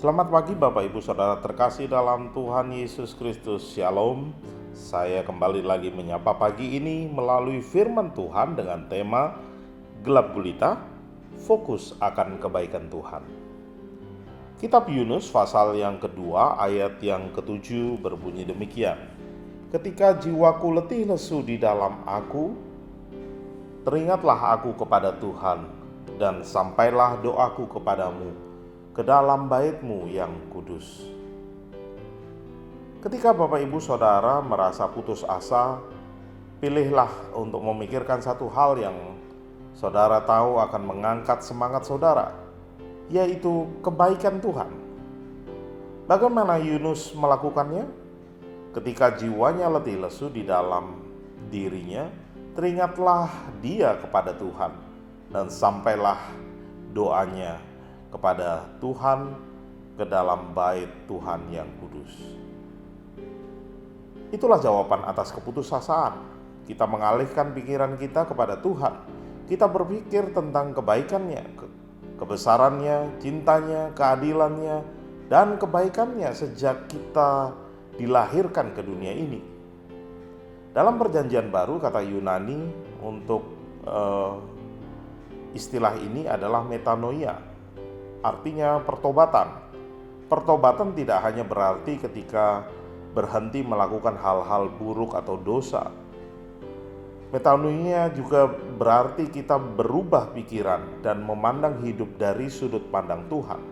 Selamat pagi Bapak Ibu Saudara terkasih dalam Tuhan Yesus Kristus. Shalom. Saya kembali lagi menyapa pagi ini melalui firman Tuhan dengan tema Gelap Gulita, Fokus akan Kebaikan Tuhan. Kitab Yunus pasal yang kedua ayat yang ke-7 berbunyi demikian. Ketika jiwaku letih lesu di dalam aku, teringatlah aku kepada Tuhan, dan sampailah doaku kepadamu ke dalam bait-Mu yang kudus. Ketika Bapak Ibu Saudara merasa putus asa, pilihlah untuk memikirkan satu hal yang saudara tahu akan mengangkat semangat saudara, yaitu kebaikan Tuhan. Bagaimana Yunus melakukannya? Ketika jiwanya letih lesu di dalam dirinya, teringatlah dia kepada Tuhan, dan sampailah doanya kepada Tuhan ke dalam bait Tuhan yang kudus. Itulah jawaban atas keputusasaan. Kita mengalihkan pikiran kita kepada Tuhan. Kita berpikir tentang kebaikannya, kebesarannya, cintanya, keadilannya, dan kebaikannya sejak kita dilahirkan ke dunia ini. Dalam perjanjian baru, kata Yunani untuk istilah ini adalah metanoia. Artinya pertobatan. Pertobatan tidak hanya berarti ketika berhenti melakukan hal-hal buruk atau dosa. Metanoia juga berarti kita berubah pikiran dan memandang hidup dari sudut pandang Tuhan,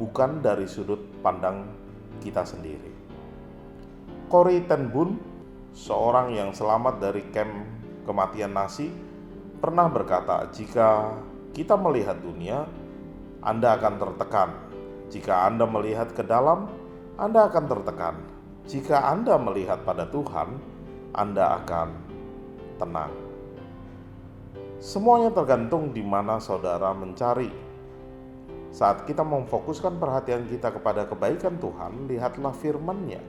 bukan dari sudut pandang kita sendiri. Corrie ten Boom, seorang yang selamat dari kamp kematian Nazi, pernah berkata, jika kita melihat dunia, Anda akan tertekan. Jika Anda melihat ke dalam, Anda akan tertekan. Jika Anda melihat pada Tuhan, Anda akan tenang. Semuanya tergantung di mana saudara mencari. Saat kita memfokuskan perhatian kita kepada kebaikan Tuhan, lihatlah firman-Nya.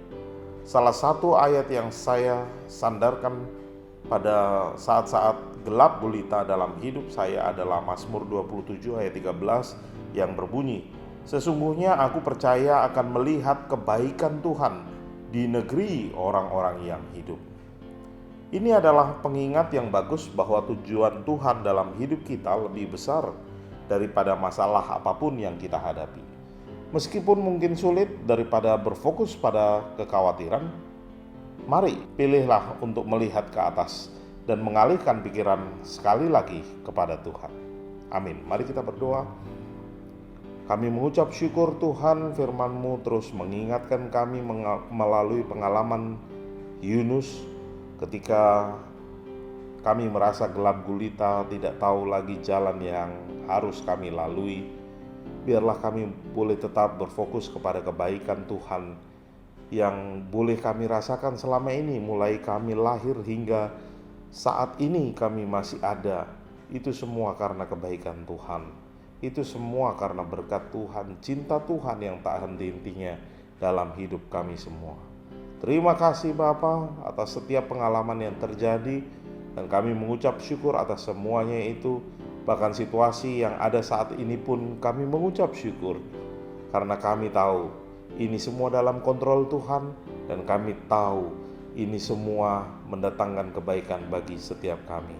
Salah satu ayat yang saya sandarkan pada saat-saat gelap gulita dalam hidup saya adalah Mazmur 27 ayat 13 yang berbunyi, sesungguhnya aku percaya akan melihat kebaikan Tuhan di negeri orang-orang yang hidup. Ini adalah pengingat yang bagus bahwa tujuan Tuhan dalam hidup kita lebih besar daripada masalah apapun yang kita hadapi. Meskipun mungkin sulit daripada berfokus pada kekhawatiran, mari pilihlah untuk melihat ke atas dan mengalihkan pikiran sekali lagi kepada Tuhan. Amin. Mari kita berdoa. Kami mengucap syukur Tuhan, firman-Mu terus mengingatkan kami melalui pengalaman Yunus ketika kami merasa gelap gulita, tidak tahu lagi jalan yang harus kami lalui. Biarlah kami boleh tetap berfokus kepada kebaikan Tuhan yang boleh kami rasakan selama ini, mulai kami lahir hingga saat ini kami masih ada. Itu semua karena kebaikan Tuhan. Itu semua karena berkat Tuhan, cinta Tuhan yang tak henti-hentinya dalam hidup kami semua. Terima kasih Bapa atas setiap pengalaman yang terjadi, dan kami mengucap syukur atas semuanya itu. Bahkan situasi yang ada saat ini pun kami mengucap syukur, karena kami tahu ini semua dalam kontrol Tuhan, dan kami tahu ini semua mendatangkan kebaikan bagi setiap kami.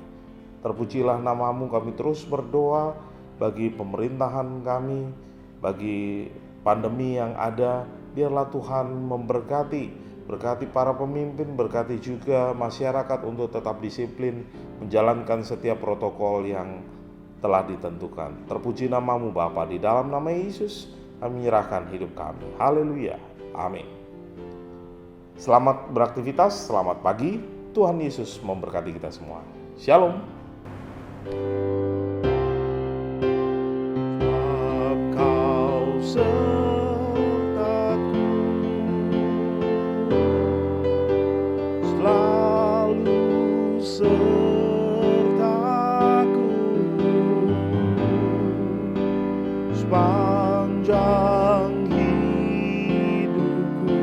Terpujilah nama-Mu, kami terus berdoa bagi pemerintahan kami, bagi pandemi yang ada. Biarlah Tuhan memberkati, berkati para pemimpin, berkati juga masyarakat untuk tetap disiplin menjalankan setiap protokol yang telah ditentukan. Terpuji nama-Mu Bapa, di dalam nama Yesus kami menyerahkan hidup kami. Haleluya, amin. Selamat beraktivitas, selamat pagi. Tuhan Yesus memberkati kita semua. Shalom. Sepanjang hidupku,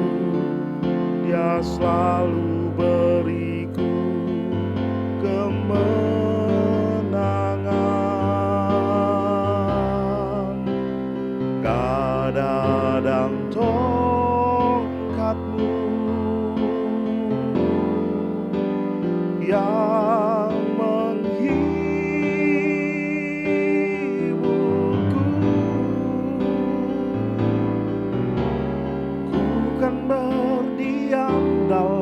Dia selalu beriku kemenangan. Gak ada akan berdiam dalam